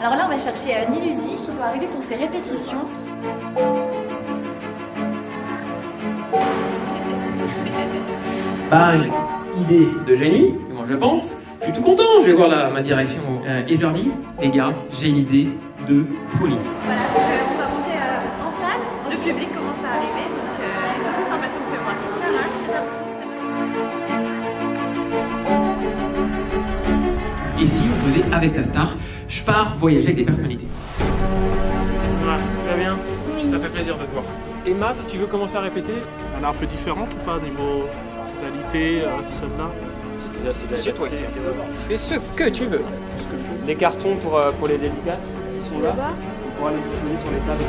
Alors là, on va chercher Nilusi qui doit arriver pour ses répétitions. Bang, idée de génie, moi je pense. Je suis tout content, je vais voir ma direction et je leur dis, les gars, j'ai une idée de folie. Voilà, on va monter en salle, le public commence à arriver, donc ils sont tous impatients de voir. Et si on faisait avec ta star, je pars voyager avec des personnalités. Voilà, tout va bien? Oui. Ça fait plaisir de te voir. Emma, si tu veux commencer à répéter. Elle est un peu différente ou pas niveau tonalité, celle-là? Chez toi ici. Fais ce que tu veux. Les cartons pour les dédicaces qui sont là, on pourra les disposer sur les tables.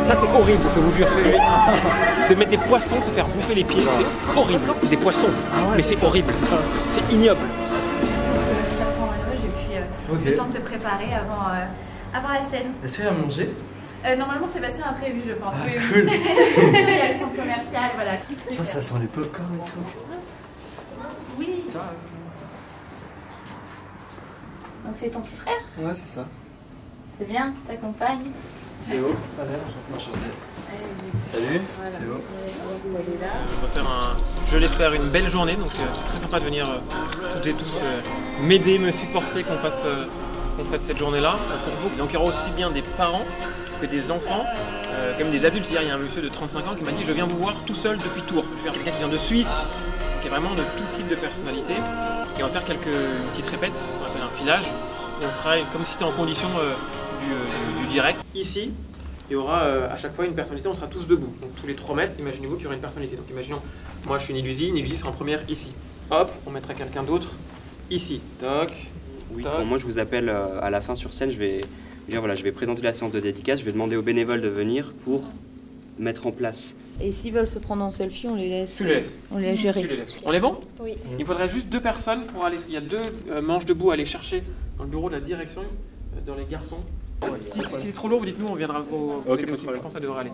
Ça c'est horrible, je vous jure. De mettre des poissons se faire bouffer les pieds, c'est horrible. Des poissons, mais c'est horrible. C'est ignoble. Ça se rend malheureux, j'ai pris le temps de te préparer avant la scène. Est-ce qu'il y a à manger? Normalement Sébastien a prévu, je pense. Ah, oui, cool. Oui. Il y a le centre commercial, voilà. Ça sent les popcorn et tout. Oui. Donc c'est ton petit frère? Ouais, c'est ça. C'est bien, t'accompagnes. C'est beau. Salut. Voilà. C'est beau. On va faire je l'espère, une belle journée, donc c'est très sympa de venir toutes et tous m'aider, me supporter qu'on fasse cette journée-là pour vous. Donc il y aura aussi bien des parents que des enfants, comme des adultes. Hier, il y a un monsieur de 35 ans qui m'a dit « Je viens vous voir tout seul depuis Tours ». Je vais faire quelqu'un qui vient de Suisse, qui est vraiment de tout type de personnalité. Et on va faire une petite répète, ce qu'on appelle un filage. Et on fera comme si tu étais en condition du direct. Ici, il y aura à chaque fois une personnalité, on sera tous debout. Donc tous les 3 mètres, imaginez-vous qu'il y aura une personnalité. Donc imaginons, moi je suis Nilusi sera en première ici. Hop, on mettra quelqu'un d'autre ici. Toc. Oui, bon, moi je vous appelle à la fin sur scène, je vais présenter la séance de dédicace, je vais demander aux bénévoles de venir pour mettre en place. Et s'ils veulent se prendre en selfie, on les laisse. Tu les laisses. On les laisse gérer. Tu les laisses. On est bon? Oui. Il faudrait juste 2 personnes pour aller. Il y a 2 manches debout à aller chercher dans le bureau de la direction, dans les garçons. Si c'est trop lourd, vous dites nous, on viendra vous Ok, je pense que ça devrait aller.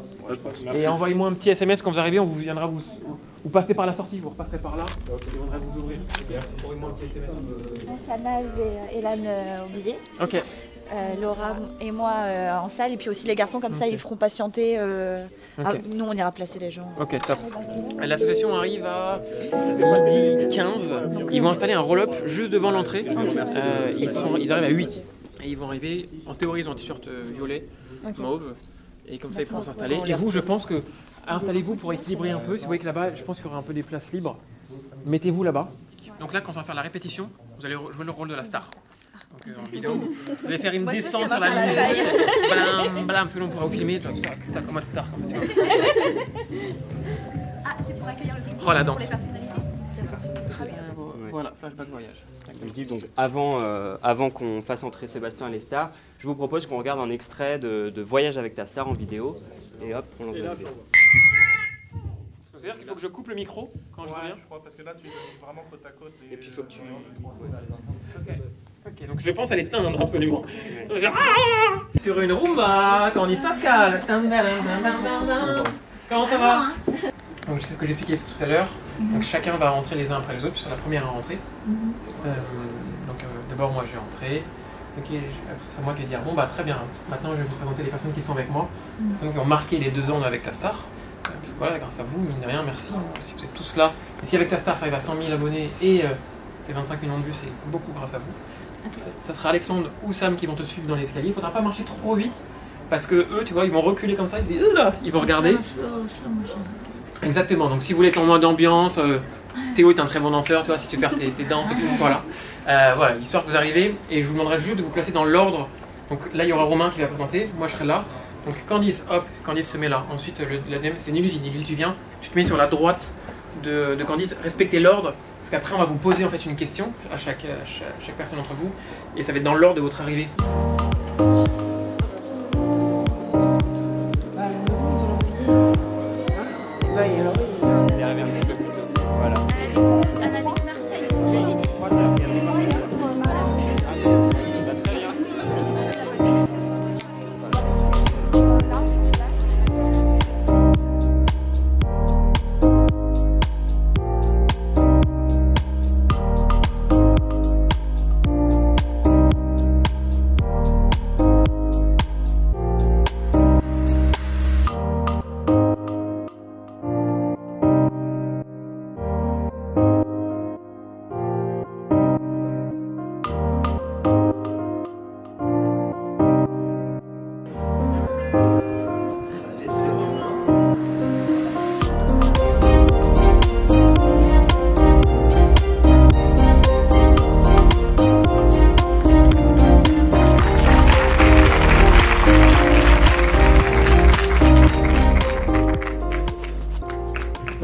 Merci. Et envoyez-moi un petit SMS quand vous arrivez, on vous viendra vous passez par la sortie, vous repasserez par là, et on viendra vous ouvrir. Merci. Envoyez-moi un petit SMS. Donc Chanaz et Elan au billet. Ok. Laura et moi en salle, et puis aussi les garçons, comme ça ils feront patienter. Nous on ira placer les gens. Ok, top. L'association arrive à midi 15. Ils vont installer un roll-up juste devant l'entrée. Ils arrivent à 8. Et ils vont arriver, en théorie ils ont un t-shirt violet, mauve. Et comme ça ils pourront s'installer. Et vous, je pense que installez-vous pour équilibrer un peu. Si vous voyez que là-bas, je pense qu'il y aura un peu des places libres. Mettez-vous là-bas. Donc là, quand on va faire la répétition, vous allez jouer le rôle de la star. Donc en vidéo, vous allez faire une descente sur la ligne. Blam, blam, selon on pourra vous filmer. T'as comme un star comme ça, tu vois. Ah, c'est pour accueillir le public. Oh, la danse. Pour les personnalités. Voilà, flashback voyage. Comme je dis, donc avant qu'on fasse entrer Sébastien et les stars, je vous propose qu'on regarde un extrait de Voyage avec ta star en vidéo. Et hop, on l'envoie. C'est-à-dire qu'il faut que je coupe le micro quand je reviens? Je crois, parce que là tu es vraiment côte à côte. Et puis il faut que tu... Ok, donc je pense à l'éteindre absolument. Sur une rumba, Candice Pascal. Comment ça va? Donc c'est ce que j'expliquais tout à l'heure. Donc chacun va rentrer les uns après les autres, puisque la première à rentrer. D'abord moi j'ai rentré. C'est moi qui vais dire bon bah très bien. Maintenant je vais vous présenter les personnes qui sont avec moi. Les personnes qui ont marqué les 2 ans avec la star. Parce que voilà, grâce à vous, mine de rien, merci. Si vous êtes tous là. Et si avec ta star ça arrive à 100 000 abonnés et c'est 25 millions de vues, c'est beaucoup grâce à vous. Ça sera Alexandre ou Sam qui vont te suivre dans l'escalier. Il ne faudra pas marcher trop vite parce que eux, tu vois, ils vont reculer comme ça. Ils se disent là, ils vont regarder. Exactement. Donc si vous voulez être en mode ambiance, Théo est un très bon danseur, tu vois, si tu veux faire tes danses et tout, voilà. Voilà, l'histoire que vous arrivez et je vous demanderai juste de vous placer dans l'ordre. Donc là, il y aura Romain qui va présenter. Moi, je serai là. Donc Candice, hop, Candice se met là. Ensuite, la deuxième, c'est Nilusi. Nilusi, tu viens, tu te mets sur la droite de Candice. Respectez l'ordre, parce qu'après, on va vous poser en fait une question à chaque personne d'entre vous, et ça va être dans l'ordre de votre arrivée.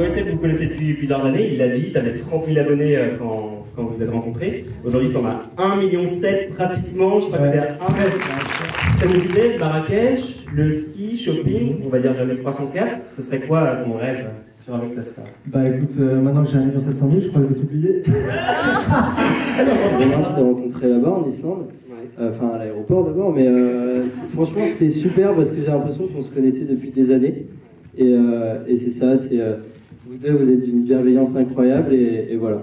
OSF, vous connaissez depuis plusieurs années, il l'a dit, tu avais 30 000 abonnés quand vous vous êtes rencontrés. Aujourd'hui, tu en as 1,7 million pratiquement, je crois que tu as Comme je disais, Marrakech, le ski, shopping, on va dire jamais 304, ce serait quoi ton rêve sur Avec ta Star? Bah écoute, maintenant que j'ai 1 700 000, je crois que je vais t'oublier. Je t'ai rencontré là-bas en Islande, enfin à l'aéroport d'abord, mais franchement c'était super parce que j'ai l'impression qu'on se connaissait depuis des années. Et c'est ça, vous deux, vous êtes d'une bienveillance incroyable et voilà.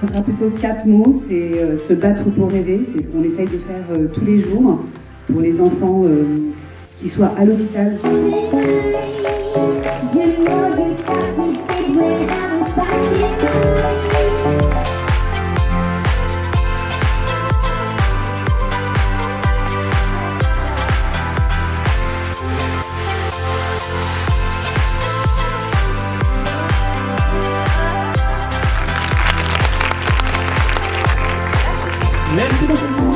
Ce sera plutôt 4 mots, c'est se battre pour rêver, c'est ce qu'on essaye de faire tous les jours pour les enfants qui soient à l'hôpital. Merci beaucoup.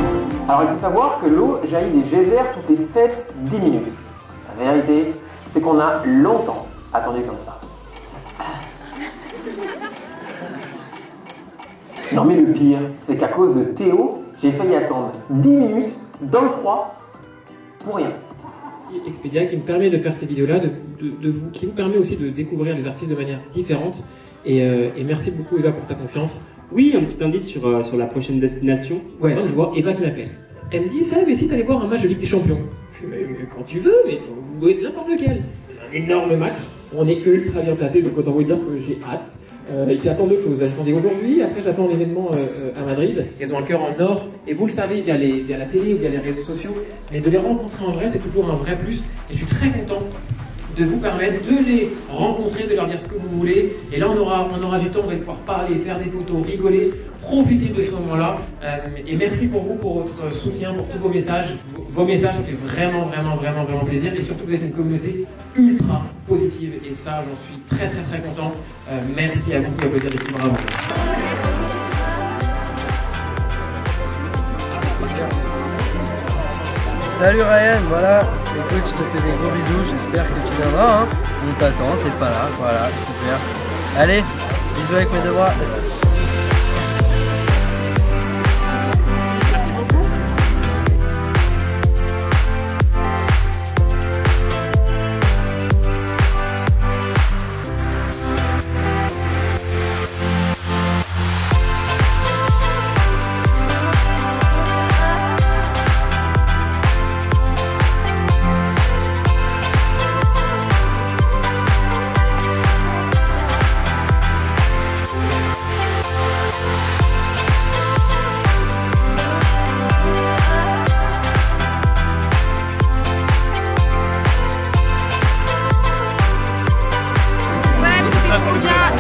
Alors il faut savoir que l'eau jaillit des geysers toutes les 7-10 minutes. La vérité, c'est qu'on a longtemps attendu comme ça. Non mais le pire, c'est qu'à cause de Théo, j'ai failli attendre 10 minutes dans le froid pour rien. Expedia qui me permet de faire ces vidéos-là, qui vous permet aussi de découvrir les artistes de manière différente. Et merci beaucoup Eva pour ta confiance. Oui, un petit indice sur la prochaine destination. Ouais, je vois Eva qui m'appelle. Elle me dit, ça, mais si t'allais voir un match de Ligue des Champions. Je dis, mais quand tu veux, mais n'importe lequel. Un énorme match, on est ultra bien placé, donc autant vous dire que j'ai hâte. J'attends 2 choses. J'attendais aujourd'hui, après j'attends l'événement à Madrid. Ils ont un cœur en or, et vous le savez via la télé ou via les réseaux sociaux, mais de les rencontrer en vrai, c'est toujours un vrai plus. Et je suis très content de vous permettre de les rencontrer, de leur dire ce que vous voulez. Et là, on aura du temps, on va pouvoir parler, faire des photos, rigoler, profiter de ce moment-là. Et merci pour vous, pour votre soutien, pour tous vos messages. Vos messages, ça fait vraiment plaisir. Et surtout, vous êtes une communauté ultra positive. Et ça, j'en suis très content. Merci à vous, et applaudir les filles, bravo. Salut Ryan, voilà, écoute, je te fais des gros bisous, j'espère que tu viendras, hein. On t'attend, t'es pas là, voilà, super. Allez, bisous avec mes 2 bras.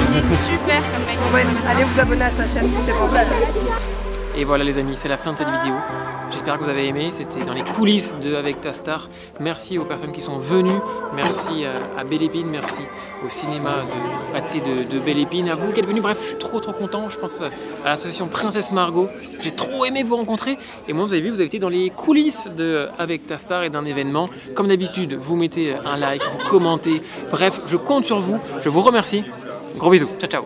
Il est super comme mec. Ouais, allez vous abonner à sa chaîne si c'est pas possible. Et voilà les amis, c'est la fin de cette vidéo. J'espère que vous avez aimé, c'était dans les coulisses de Avec ta Star. Merci aux personnes qui sont venues, merci à Belle Épine, merci au cinéma de Pâté de Belle Épine, à vous qui êtes venus. Bref, je suis trop content, je pense à l'association Princesse Margot. J'ai trop aimé vous rencontrer. Et moi, vous avez vu, vous avez été dans les coulisses de Avec ta Star et d'un événement. Comme d'habitude, vous mettez un like, vous commentez. Bref, je compte sur vous, je vous remercie. Gros bisous, ciao ciao.